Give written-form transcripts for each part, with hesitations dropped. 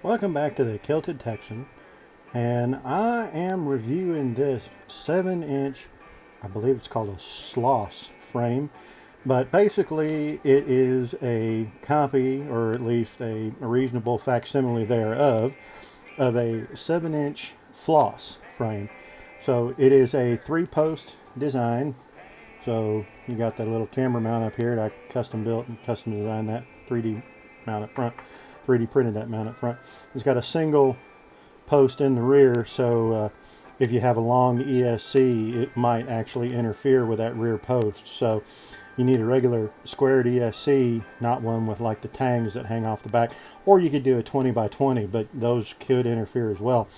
Welcome back to the Kilted Texan, and I am reviewing this 7-inch, I believe it's called a Sloss frame, but basically it is a copy, or at least a reasonable facsimile thereof, of a 7-inch Floss frame. So it is a 3-post design. So you got that little camera mount up here that I custom built and custom designed, that 3D mount up front. 3D printed that mount up front. It's got a single post in the rear, so if you have a long ESC, it might actually interfere with that rear post. So you need a regular squared ESC, not one with like the tangs that hang off the back. Or you could do a 20 by 20, but those could interfere as well.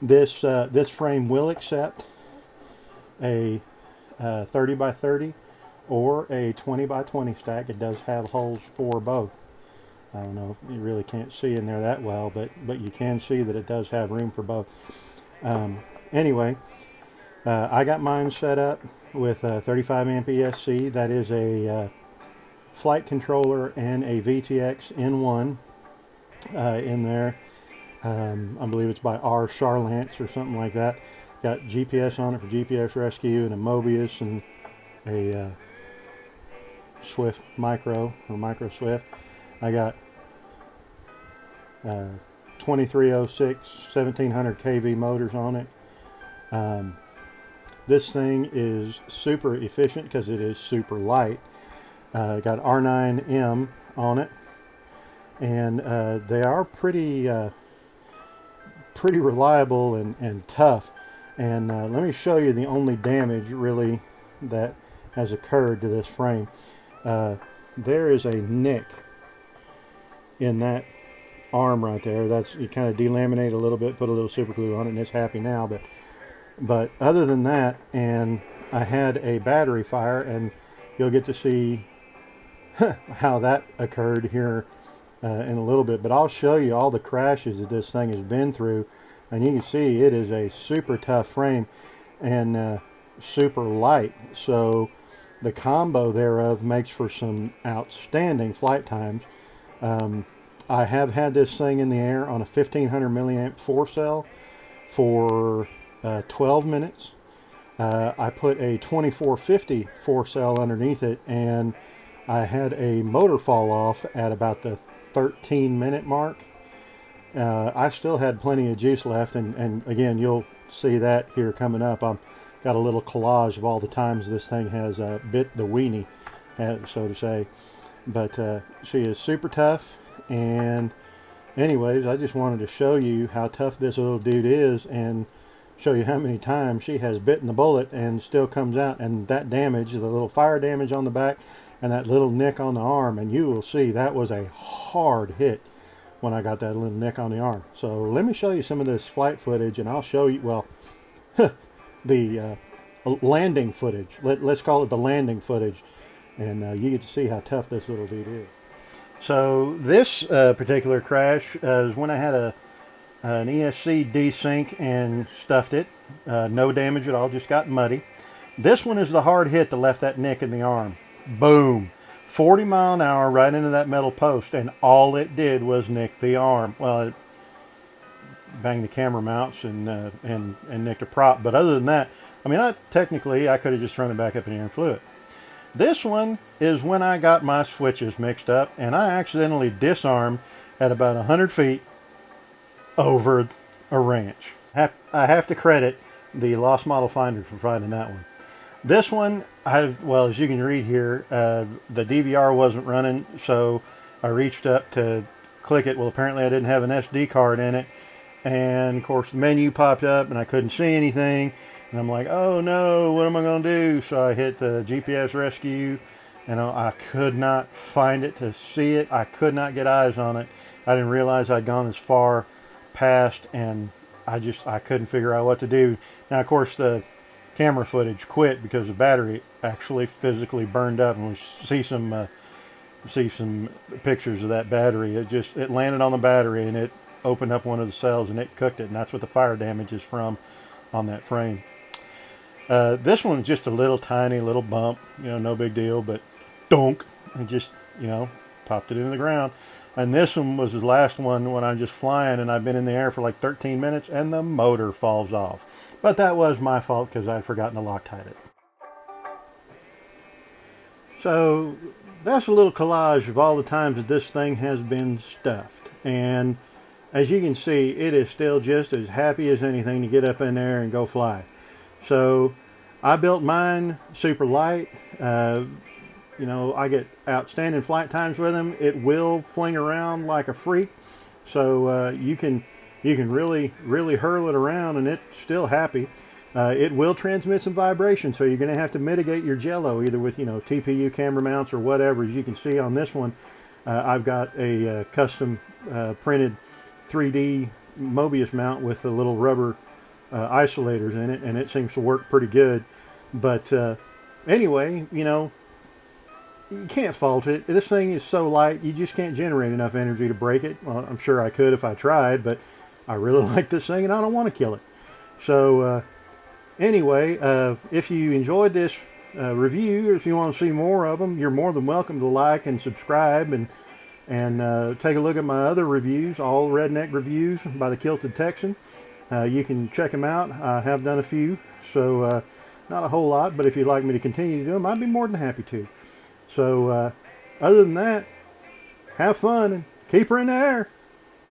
This frame will accept a 30 by 30 or a 20 by 20 stack. It does have holes for both. I don't know, you really can't see in there that well, but you can see that it does have room for both. Anyway, I got mine set up with a 35 amp ESC. That is a flight controller and a VTX N1 in there. I believe it's by Rcharlance or something like that. Got GPS on it for GPS rescue, and a Mobius, and a Swift Micro, or Micro Swift. I got 2306 1700 kV motors on it. This thing is super efficient because it is super light. Got R9M on it, and they are pretty reliable and tough. And let me show you the only damage really that has occurred to this frame. There is a nick in that arm right there. That's, you kind of delaminate a little bit, put a little super glue on it, and it's happy now. But other than that, and I had a battery fire, and you'll get to see how that occurred here in a little bit. But I'll show you all the crashes that this thing has been through, and you can see it is a super tough frame and super light. So the combo thereof makes for some outstanding flight times. I have had this thing in the air on a 1500 milliamp 4-cell for 12 minutes. I put a 2450 4-cell underneath it, and I had a motor fall off at about the 13-minute mark. I still had plenty of juice left, and again, you'll see that here coming up. I've got a little collage of all the times this thing has bit the weenie, so to say. But she is super tough. And anyways, I just wanted to show you how tough this little dude is, and show you how many times she has bitten the bullet and still comes out. And that damage, the little fire damage on the back and that little nick on the arm, and you will see that was a hard hit when I got that little nick on the arm. So let me show you some of this flight footage, and I'll show you, well, the landing footage. Let's call it the landing footage. And you get to see how tough this little dude is. So this particular crash is when I had an ESC desync and stuffed it. No damage at all, just got muddy. This one is the hard hit that left that nick in the arm. Boom. 40 mile an hour right into that metal post, and all it did was nick the arm. Well, it banged the camera mounts and nicked a prop. But other than that, I mean, technically I could have just thrown it back up in the air and flew it. This one is when I got my switches mixed up, and I accidentally disarmed at about 100 feet over a ranch. I have to credit the Lost Model Finder for finding that one. This one, well, as you can read here, the DVR wasn't running, so I reached up to click it. Well, apparently I didn't have an SD card in it, and of course the menu popped up and I couldn't see anything. And I'm like, oh no, what am I going to do? So I hit the GPS rescue, and I could not find it to see it. I could not get eyes on it. I didn't realize I'd gone as far past, and I couldn't figure out what to do. Now, of course, the camera footage quit because the battery actually physically burned up, and we see some pictures of that battery. It landed on the battery, and it opened up one of the cells, and it cooked it, and that's what the fire damage is from on that frame. This one's just a little tiny little bump, no big deal, but donk, and just, popped it into the ground. And this one was the last one when I'm just flying and I've been in the air for like 13 minutes and the motor falls off. But that was my fault because I'd forgotten to Loctite it. So that's a little collage of all the times that this thing has been stuffed. And as you can see, it is still just as happy as anything to get up in there and go fly. So I built mine super light. You know, I get outstanding flight times with them. It will fling around like a freak. So you can really hurl it around and it's still happy. It will transmit some vibration, so you're going to have to mitigate your jello either with, you know, TPU camera mounts or whatever. As you can see on this one, I've got a custom printed 3D mobius mount with the little rubber isolators in it, and it seems to work pretty good. But anyway, you know, you can't fault it. This thing is so light, you just can't generate enough energy to break it. Well, I'm sure I could if I tried, but I really like this thing and I don't want to kill it. So anyway, if you enjoyed this review, or if you want to see more of them, you're more than welcome to like and subscribe and take a look at my other reviews, all Redneck reviews by the Kilted Texan. You can check them out. I have done a few, so not a whole lot, but if you'd like me to continue to do them, I'd be more than happy to. So other than that, have fun and keep her in the air.